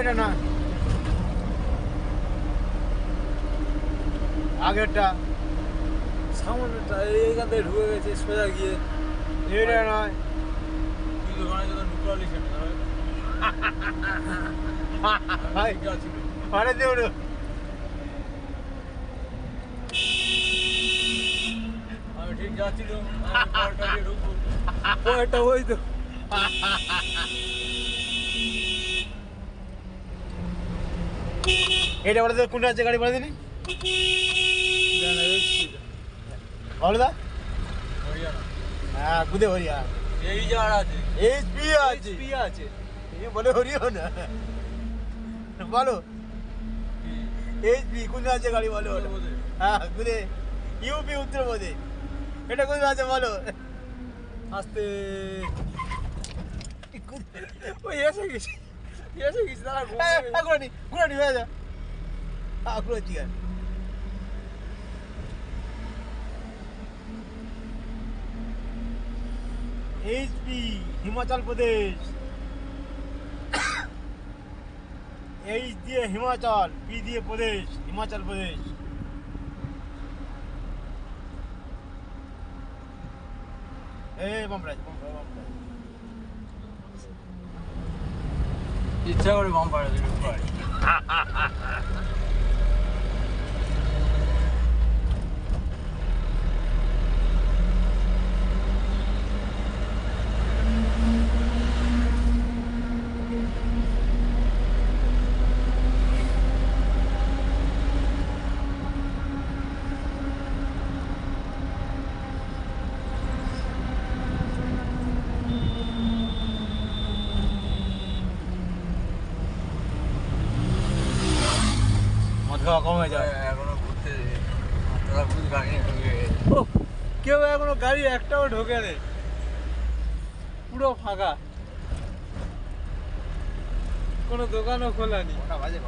এটা না আগেরটা সামনেটা এইখান থেকে ঢুকে গেছে সোজা গিয়ে। এটা নয় তুই দোকানে যখন ঢুকলি সেটা আরে দেউড় আমি ঠিক যাচ্ছিলাম ঢুকবো পরেরটা ওই তো। এটা বলে তো কোনটা আছে গাড়ি বলে দিনি বলো দা হ্যাঁ কুদে হরিয়া এই যার আছে এইচপি আছে এইচপি আছে। এ বলে হরিও না বলো এইচপি কোনটা আছে গাড়ি বলো হ্যাঁ কুদে ইউপি উত্তরপ্রদেশ এটা কোনটা আছে বলো আস্তে ওই এসে গেছে দাঁড়া ঘুরানি হয়ে যা ঘুরে chicken HP Himachal Pradesh H দিয়ে হিমাচল পি দিয়ে প্রদেশ হিমাচল প্রদেশ বামরাজ ইচ্ছা করে বাম পাড়া দিল কমে যায় এখনো ঘুরতে গাড়ি ঢুকে কেউ এখনো গাড়ি একটাও ঢোকে নেই পুরো ফাঁকা কোনো দোকানও খোলা নেই বাজে